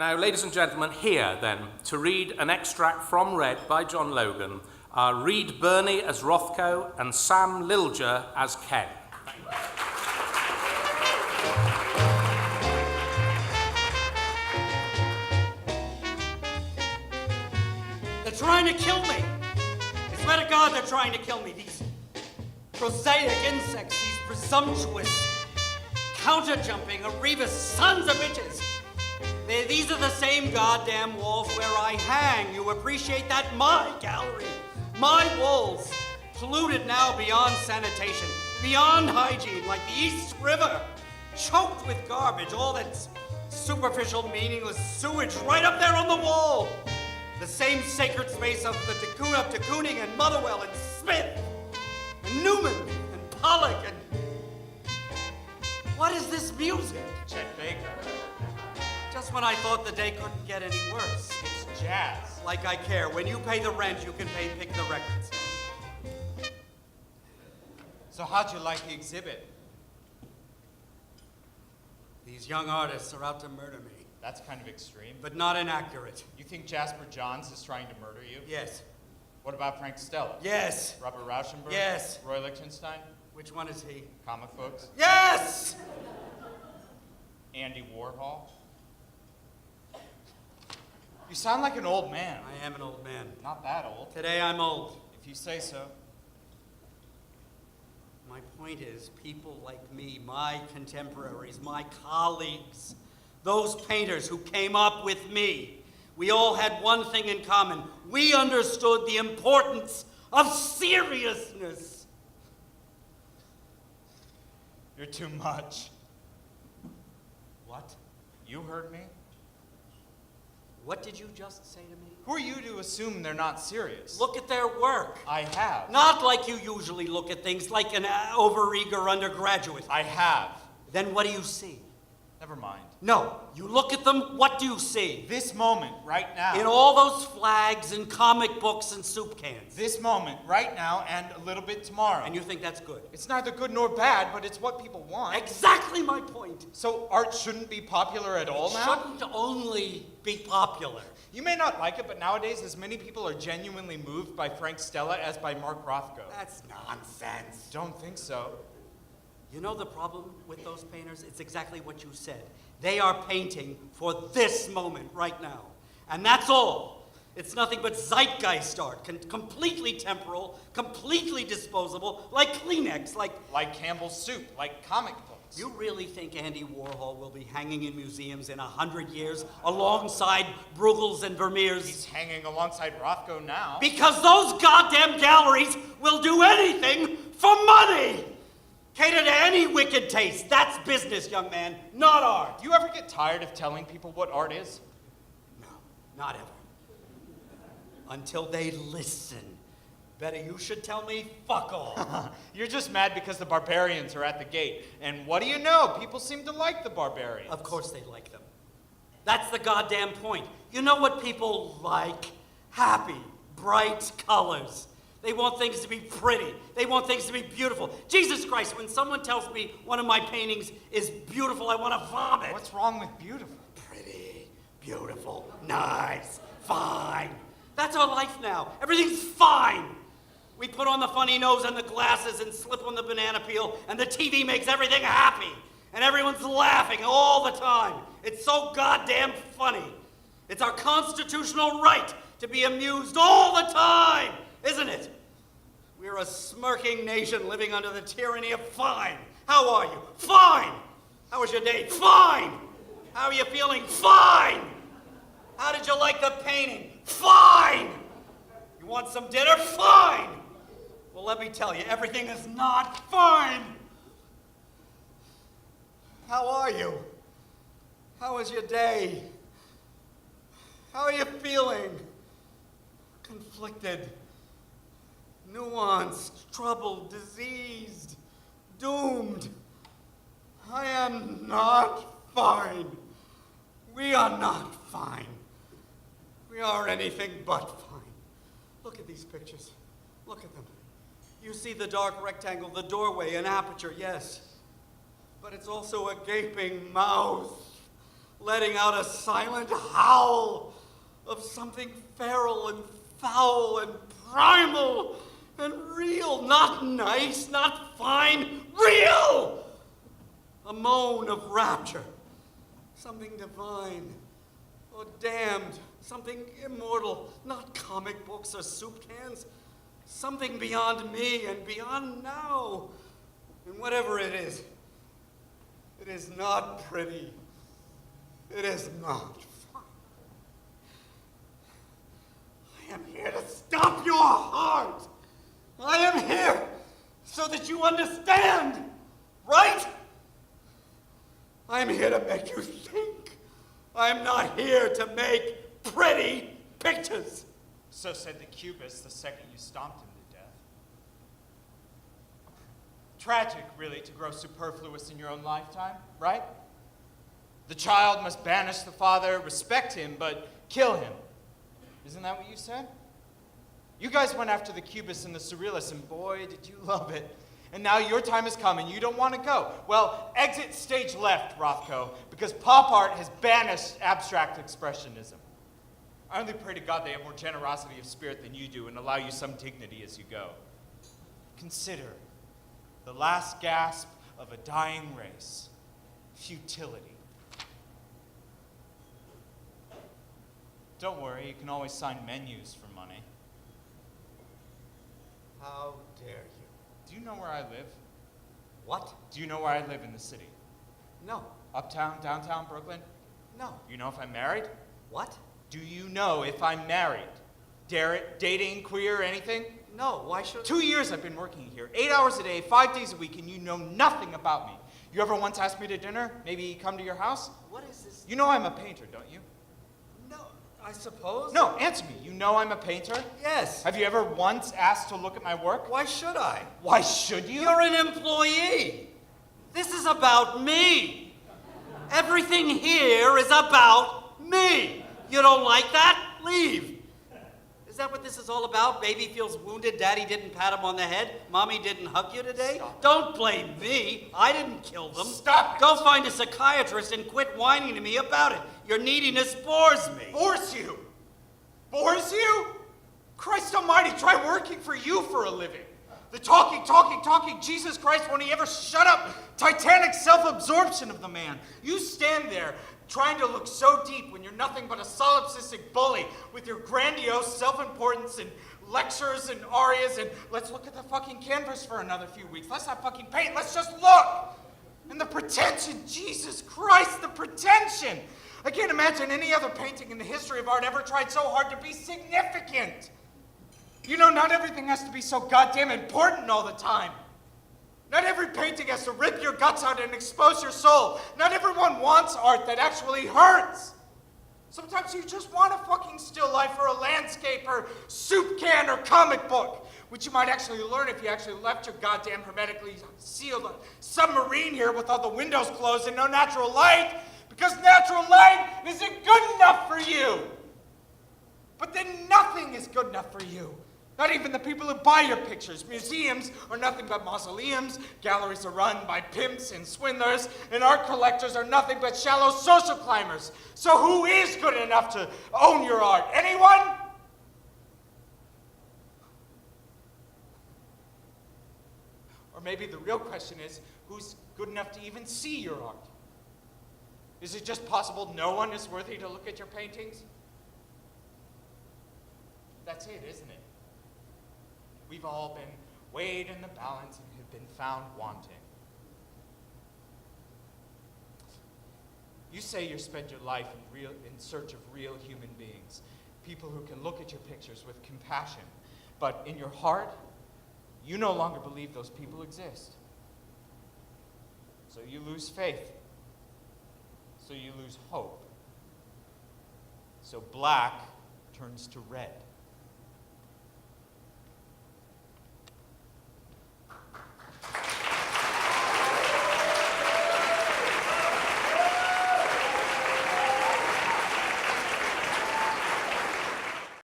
Now, ladies and gentlemen, here then, to read an extract from Red by John Logan, are Reed Birney as Rothko and Sam Lilja as Ken. They're trying to kill me. I swear to God, they're trying to kill me. These prosaic insects, these presumptuous, counter-jumping, Arevis sons of bitches. These are the same goddamn walls where I hang. You appreciate that? My gallery, my walls, polluted now beyond sanitation, beyond hygiene, like the East River, choked with garbage, all that superficial, meaningless sewage right up there on the wall. The same sacred space of the de Kooning and Motherwell and Smith and Newman and Pollock and... What is this music? Chet Baker. Just when I thought the day couldn't get any worse. It's jazz. Like I care. When you pay the rent, you can pick the records. So how'd you like the exhibit? These young artists are out to murder me. That's kind of extreme. But not inaccurate. You think Jasper Johns is trying to murder you? Yes. What about Frank Stella? Yes. Robert Rauschenberg? Yes. Roy Lichtenstein? Which one is he? Comic books? Yes! Andy Warhol? You sound like an old man. I am an old man. Not that old. Today I'm old. If you say so. My point is, people like me, my contemporaries, my colleagues, those painters who came up with me, we all had one thing in common. We understood the importance of seriousness. You're too much. What? You heard me. What did you just say to me? Who are you to assume they're not serious? Look at their work. I have. Not like you usually look at things, like an overeager undergraduate. I have. Then what do you see? Never mind. No, you look at them, what do you see? This moment, right now. In all those flags and comic books and soup cans. This moment, right now, and a little bit tomorrow. And you think that's good? It's neither good nor bad, but it's what people want. Exactly my point. So art shouldn't be popular at all now? Shouldn't only be popular. You may not like it, but nowadays as many people are genuinely moved by Frank Stella as by Mark Rothko. That's nonsense. Don't think so. You know the problem with those painters? It's exactly what you said. They are painting for this moment right now. And that's all. It's nothing but zeitgeist art, completely temporal, completely disposable, like Kleenex, Like Campbell's soup, like comic books. You really think Andy Warhol will be hanging in museums in 100 years alongside Bruegels and Vermeers? He's hanging alongside Rothko now. Because those goddamn galleries will do anything for money! Cater to any wicked taste. That's business, young man, not art. Do you ever get tired of telling people what art is? No, not ever. Until they listen. Better you should tell me fuck all. You're just mad because the barbarians are at the gate. And what do you know? People seem to like the barbarians. Of course they like them. That's the goddamn point. You know what people like? Happy, bright colors. They want things to be pretty. They want things to be beautiful. Jesus Christ, when someone tells me one of my paintings is beautiful, I want to vomit. What's wrong with beautiful? Pretty, beautiful, nice, fine. That's our life now. Everything's fine. We put on the funny nose and the glasses and slip on the banana peel, and the TV makes everything happy. And everyone's laughing all the time. It's so goddamn funny. It's our constitutional right to be amused all the time, isn't it? We're a smirking nation living under the tyranny of fine. How are you? Fine. How was your day? Fine. How are you feeling? Fine. How did you like the painting? Fine. You want some dinner? Fine. Well, let me tell you, everything is not fine. How are you? How was your day? How are you feeling? Conflicted, nuanced, troubled, diseased, doomed. I am not fine. We are not fine. We are anything but fine. Look at these pictures. Look at them. You see the dark rectangle, the doorway, an aperture, yes. But it's also a gaping mouth, letting out a silent howl of something feral and foul and primal and real, not nice, not fine, real! A moan of rapture, something divine, or damned, something immortal, not comic books or soup cans, something beyond me and beyond now. And whatever it is not pretty. It is not fun. I am here to stop your heart. I am here so that you understand, right? I am here to make you think. I am not here to make pretty pictures. So said the Cubist the second you stomped him to death. Tragic, really, to grow superfluous in your own lifetime, right? The child must banish the father, respect him, but kill him. Isn't that what you said? You guys went after the Cubists and the Surrealists, and boy, did you love it. And now your time has come, and you don't want to go. Well, exit stage left, Rothko, because pop art has banished abstract expressionism. I only pray to God they have more generosity of spirit than you do and allow you some dignity as you go. Consider the last gasp of a dying race. Futility. Don't worry, you can always sign menus for money. How dare you? Do you know where I live? What? Do you know where I live in the city? No. Uptown, downtown, Brooklyn? No. You know if I'm married? What? Do you know if I'm married? Dating, queer, anything? No, why should... 2 years I've been working here, 8 hours a day, 5 days a week, and you know nothing about me. You ever once asked me to dinner? Maybe come to your house? What is this? You know I'm a painter, don't you? No, I suppose. No, answer me. You know I'm a painter? Yes. Have you ever once asked to look at my work? Why should I? Why should you? You're an employee. This is about me. Everything here is about me. You don't like that? Leave. Is that what this is all about? Baby feels wounded, daddy didn't pat him on the head, mommy didn't hug you today? Stop. Don't blame me. I didn't kill them. Stop it. Go find a psychiatrist and quit whining to me about it. Your neediness bores me. Bores you? Bores you? Christ almighty, try working for you for a living. The talking, Jesus Christ, won't he ever shut up? Titanic self-absorption of the man. You stand there trying to look so deep when you're nothing but a solipsistic bully with your grandiose self-importance and lectures and arias and let's look at the fucking canvas for another few weeks. Let's not fucking paint, let's just look. And the pretension, Jesus Christ, the pretension. I can't imagine any other painting in the history of art ever tried so hard to be significant. You know, not everything has to be so goddamn important all the time. Not every painting has to rip your guts out and expose your soul. Not everyone wants art that actually hurts. Sometimes you just want a fucking still life or a landscape or soup can or comic book, which you might actually learn if you actually left your goddamn hermetically sealed submarine here with all the windows closed and no natural light, because natural light isn't good enough for you. But then nothing is good enough for you. Not even the people who buy your pictures. Museums are nothing but mausoleums. Galleries are run by pimps and swindlers. And art collectors are nothing but shallow social climbers. So who is good enough to own your art? Anyone? Or maybe the real question is, who's good enough to even see your art? Is it just possible no one is worthy to look at your paintings? That's it, isn't it? We've all been weighed in the balance and have been found wanting. You say you spend your life in search of real human beings, people who can look at your pictures with compassion, but in your heart, you no longer believe those people exist. So you lose faith. So you lose hope. So black turns to red.